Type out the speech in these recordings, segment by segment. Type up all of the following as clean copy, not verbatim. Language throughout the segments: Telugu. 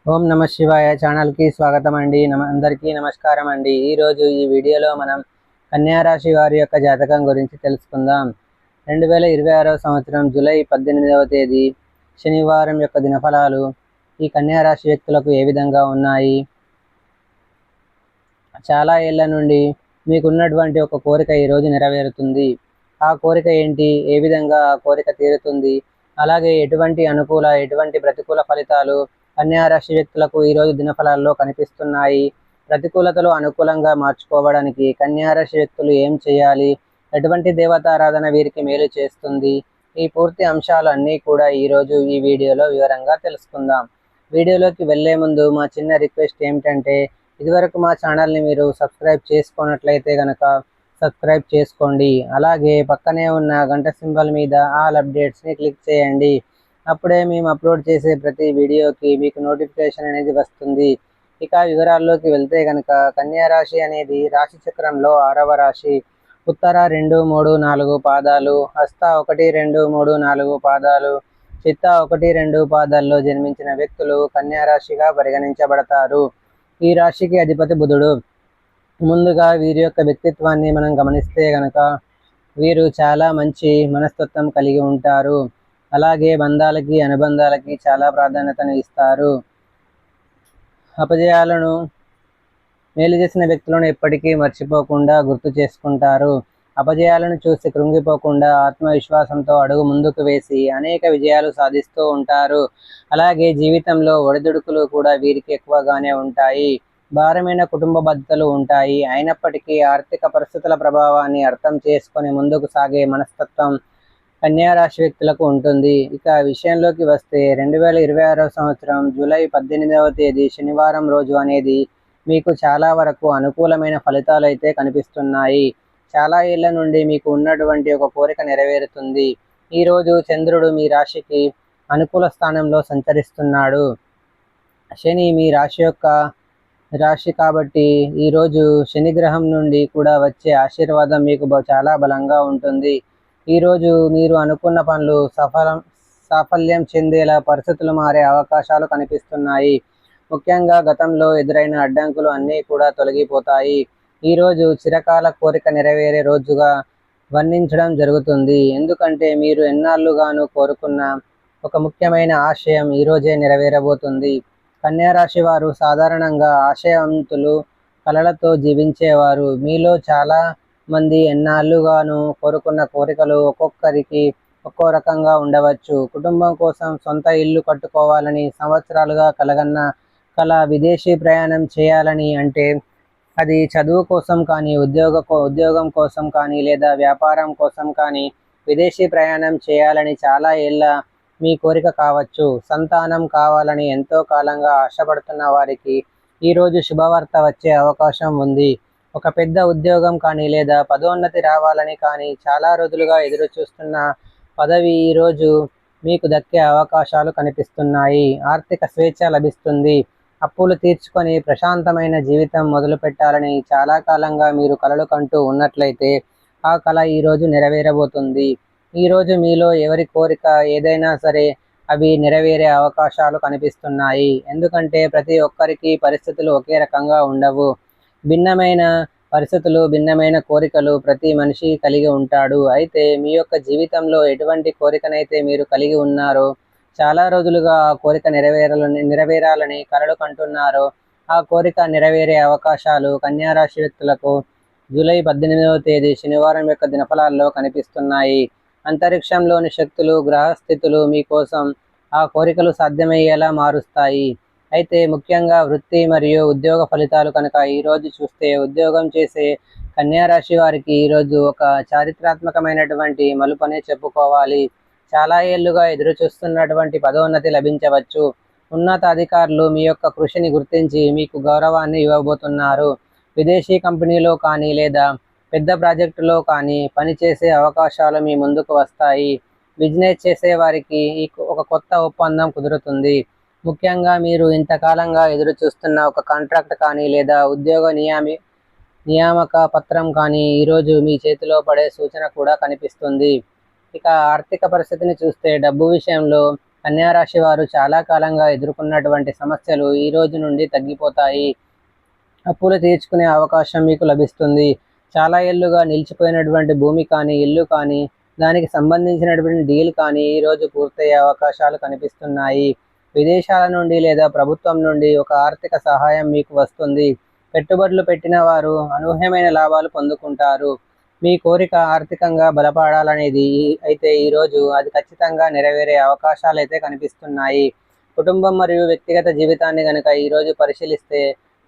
ఓం నమ శివాయ ఛానల్కి స్వాగతం అండి. అందరికీ నమస్కారం అండి. ఈరోజు ఈ వీడియోలో మనం కన్యా రాశి వారి యొక్క జాతకం గురించి తెలుసుకుందాం. 2026వ సంవత్సరం జూలై 18వ తేదీ శనివారం యొక్క దినఫలాలు ఈ కన్యా రాశి వ్యక్తులకు ఏ విధంగా ఉన్నాయి? చాలా ఏళ్ల నుండి మీకున్నటువంటి ఒక కోరిక ఈరోజు నెరవేరుతుంది. ఆ కోరిక ఏంటి? ఏ విధంగా ఆ కోరిక తీరుతుంది? అలాగే ఎటువంటి అనుకూల ఎటువంటి ప్రతికూల ఫలితాలు కన్యా రాశి వ్యక్తులకు ఈరోజు దినఫలాల్లో కనిపిస్తున్నాయి? ప్రతికూలతలు అనుకూలంగా మార్చుకోవడానికి కన్యా రాశి వ్యక్తులు ఏం చేయాలి? ఎటువంటి దేవతారాధన వీరికి మేలు చేస్తుంది? ఈ పూర్తి అంశాలు అన్నీ కూడా ఈరోజు ఈ వీడియోలో వివరంగా తెలుసుకుందాం. వీడియోలోకి వెళ్లే ముందు మా చిన్న రిక్వెస్ట్ ఏమిటంటే, ఇదివరకు మా ఛానల్ని మీరు సబ్స్క్రైబ్ చేసుకున్నట్లయితే కనుక సబ్స్క్రైబ్ చేసుకోండి. అలాగే పక్కనే ఉన్న గంట సింబల్ మీద ఆల్ అప్డేట్స్ని క్లిక్ చేయండి. అప్పుడే మేము అప్లోడ్ చేసే ప్రతి వీడియోకి మీకు నోటిఫికేషన్ అనేది వస్తుంది. ఇక వివరాల్లోకి వెళ్తే కనుక కన్యా రాశి అనేది రాశి చక్రంలో 6వ రాశి. ఉత్తర 2, 3, 4 పాదాలు, హస్త 1, 2, 3, 4 పాదాలు, చిత్త 1, 2 పాదాల్లో జన్మించిన వ్యక్తులు కన్యా రాశిగా పరిగణించబడతారు. ఈ రాశికి అధిపతి బుధుడు. ముందుగా వీరి యొక్క వ్యక్తిత్వాన్ని మనం గమనిస్తే గనక వీరు చాలా మంచి మనస్తత్వం కలిగి ఉంటారు. అలాగే బంధాలకి అనుబంధాలకి చాలా ప్రాధాన్యతను ఇస్తారు. అపజయాలను మేలు చేసిన వ్యక్తులను ఎప్పటికీ మర్చిపోకుండా గుర్తు చేసుకుంటారు. అపజయాలను చూసి కృంగిపోకుండా ఆత్మవిశ్వాసంతో అడుగు ముందుకు వేసి అనేక విజయాలు సాధిస్తూ ఉంటారు. అలాగే జీవితంలో ఒడిదుడుకులు కూడా వీరికి ఎక్కువగానే ఉంటాయి. భారమైన కుటుంబ బాధ్యతలు ఉంటాయి. అయినప్పటికీ ఆర్థిక పరిస్థితుల ప్రభావాన్ని అర్థం చేసుకొని ముందుకు సాగే మనస్తత్వం కన్యా రాశి వ్యక్తులకు ఉంటుంది. ఇక విషయంలోకి వస్తే 2026వ సంవత్సరం జూలై 18వ తేదీ శనివారం రోజు అనేది మీకు చాలా వరకు అనుకూలమైన ఫలితాలు అయితే కనిపిస్తున్నాయి. చాలా ఏళ్ల నుండి మీకు ఉన్నటువంటి ఒక కోరిక నెరవేరుతుంది. ఈరోజు చంద్రుడు మీ రాశికి అనుకూల స్థానంలో సంచరిస్తున్నాడు. శని మీ రాశి కాబట్టి ఈరోజు శని గ్రహం నుండి కూడా వచ్చే ఆశీర్వాదం మీకు చాలా బలంగా ఉంటుంది. ఈరోజు మీరు అనుకున్న పనులు సాఫల్యం చెందేలా పరిస్థితులు మారే అవకాశాలు కనిపిస్తున్నాయి. ముఖ్యంగా గతంలో ఎదురైన అడ్డంకులు అన్నీ కూడా తొలగిపోతాయి. ఈరోజు చిరకాల కోరిక నెరవేరే రోజుగా వర్ణించడం జరుగుతుంది. ఎందుకంటే మీరు ఎన్నాళ్ళుగాను కోరుకున్న ఒక ముఖ్యమైన ఆశయం ఈరోజే నెరవేరబోతుంది. కన్యా రాశి వారు సాధారణంగా ఆశయవంతులు, కలలతో జీవించేవారు. మీలో చాలా మంది ఎన్నాళ్ళుగాను కోరుకున్న కోరికలు ఒక్కొక్కరికి ఒక్కో రకంగా ఉండవచ్చు. కుటుంబం కోసం సొంత ఇల్లు కట్టుకోవాలని సంవత్సరాలుగా కలగన్న కల, విదేశీ ప్రయాణం చేయాలని, అంటే అది చదువు కోసం కానీ ఉద్యోగం కోసం కానీ లేదా వ్యాపారం కోసం కానీ విదేశీ ప్రయాణం చేయాలని చాలా ఏళ్ళ మీ కోరిక కావచ్చు. సంతానం కావాలని ఎంతో కాలంగా ఆశపడుతున్న వారికి ఈరోజు శుభవార్త వచ్చే అవకాశం ఉంది. ఒక పెద్ద ఉద్యోగం కానీ లేదా పదోన్నతి రావాలని కానీ చాలా రోజులుగా ఎదురు చూస్తున్న పదవి ఈరోజు మీకు దక్కే అవకాశాలు కనిపిస్తున్నాయి. ఆర్థిక స్వేచ్ఛ లభిస్తుంది. అప్పులు తీర్చుకొని ప్రశాంతమైన జీవితం మొదలు పెట్టాలని చాలా కాలంగా మీరు కలలు కంటూ ఉన్నట్లయితే ఆ కళ ఈరోజు నెరవేరబోతుంది. ఈరోజు మీలో ఎవరి కోరిక ఏదైనా సరే అవి నెరవేరే అవకాశాలు కనిపిస్తున్నాయి. ఎందుకంటే ప్రతి ఒక్కరికి పరిస్థితులు ఒకే రకంగా ఉండవు. భిన్నమైన పరిస్థితులు, భిన్నమైన కోరికలు ప్రతి మనిషి కలిగి ఉంటాడు. అయితే మీ యొక్క జీవితంలో ఎటువంటి కోరికనైతే మీరు కలిగి ఉన్నారో, చాలా రోజులుగా ఆ కోరిక నెరవేరాలని కలలు కంటున్నారో, ఆ కోరిక నెరవేరే అవకాశాలు కన్యా రాశి వ్యక్తులకు జూలై 18వ తేదీ శనివారం యొక్క దినఫలాల్లో కనిపిస్తున్నాయి. అంతరిక్షంలోని శక్తులు, గ్రహస్థితులు మీకోసం ఆ కోరికలు సాధ్యమయ్యేలా మారుస్తాయి. అయితే ముఖ్యంగా వృత్తి మరియు ఉద్యోగ ఫలితాలు కనుక ఈరోజు చూస్తే, ఉద్యోగం చేసే కన్యా రాశి వారికి ఈరోజు ఒక చారిత్రాత్మకమైనటువంటి మలుపనే చెప్పుకోవాలి. చాలా ఏళ్లుగా ఎదురు చూస్తున్నటువంటి పదోన్నతి లభించవచ్చు. ఉన్నతాధికారులు మీ యొక్క కృషిని గుర్తించి మీకు గౌరవాన్ని ఇవ్వబోతున్నారు. విదేశీ కంపెనీలో కానీ లేదా పెద్ద ప్రాజెక్టులో కానీ పనిచేసే అవకాశాలు మీ ముందుకు వస్తాయి. బిజినెస్ చేసే వారికి ఒక కొత్త ఒప్పందం కుదురుతుంది. ముఖ్యంగా మీరు ఇంతకాలంగా ఎదురు చూస్తున్న ఒక కాంట్రాక్ట్ కానీ లేదా ఉద్యోగ నియామక పత్రం కానీ ఈరోజు మీ చేతిలో పడే సూచన కూడా కనిపిస్తుంది. ఇక ఆర్థిక పరిస్థితిని చూస్తే డబ్బు విషయంలో కన్యా రాశి వారు చాలా కాలంగా ఎదుర్కొన్నటువంటి సమస్యలు ఈ రోజు నుండి తగ్గిపోతాయి. అప్పులు తీర్చుకునే అవకాశం మీకు లభిస్తుంది. చాలా ఏళ్లుగా నిలిచిపోయినటువంటి భూమి కానీ, ఇల్లు కానీ, దానికి సంబంధించినటువంటి డీల్ కానీ ఈరోజు పూర్తయ్యే అవకాశాలు కనిపిస్తున్నాయి. విదేశాల నుండి లేదా ప్రభుత్వం నుండి ఒక ఆర్థిక సహాయం మీకు వస్తుంది. పెట్టుబడులు పెట్టిన వారు అనూహ్యమైన లాభాలు పొందుకుంటారు. మీ కోరిక ఆర్థికంగా బలపడాలనేది అయితే ఈరోజు అది ఖచ్చితంగా నెరవేరే అవకాశాలు అయితే కనిపిస్తున్నాయి. కుటుంబం మరియు వ్యక్తిగత జీవితాన్ని కనుక ఈరోజు పరిశీలిస్తే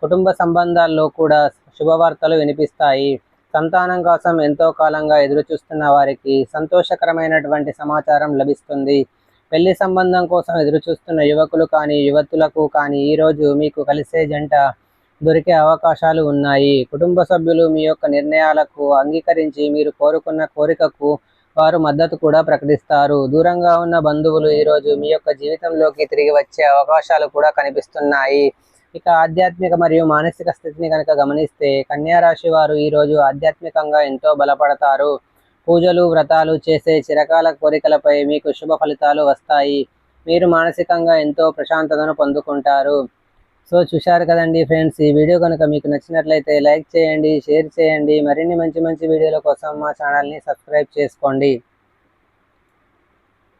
కుటుంబ సంబంధాల్లో కూడా శుభవార్తలు వినిపిస్తాయి. సంతానం కోసం ఎంతో కాలంగా ఎదురుచూస్తున్న వారికి సంతోషకరమైనటువంటి సమాచారం లభిస్తుంది. పెళ్లి సంబంధం కోసం ఎదురుచూస్తున్న యువకులు కానీ, యువతులకు కానీ ఈరోజు మీకు కలిసే జంట దొరికే అవకాశాలు ఉన్నాయి. కుటుంబ సభ్యులు మీ యొక్క నిర్ణయాలకు అంగీకరించి మీరు కోరుకున్న కోరికకు వారు మద్దతు కూడా ప్రకటిస్తారు. దూరంగా ఉన్న బంధువులు ఈరోజు మీ యొక్క జీవితంలోకి తిరిగి వచ్చే అవకాశాలు కూడా కనిపిస్తున్నాయి. ఇక ఆధ్యాత్మిక మరియు మానసిక స్థితిని కనుక గమనిస్తే కన్యా రాశి వారు ఈరోజు ఆధ్యాత్మికంగా ఎంతో బలపడతారు. పూజలు వ్రతాలు చేసే చిరకాల కోరికలపై మీకు శుభ ఫలితాలు వస్తాయి. మీరు మానసికంగా ఎంతో ప్రశాంతతను పొందుకుంటారు. సో చూశారు కదండి ఫ్రెండ్స్, ఈ వీడియో కనుక మీకు నచ్చినట్లయితే లైక్ చేయండి, షేర్ చేయండి. మరిన్ని మంచి మంచి వీడియోల కోసం మా ఛానల్ని సబ్స్క్రైబ్ చేసుకోండి.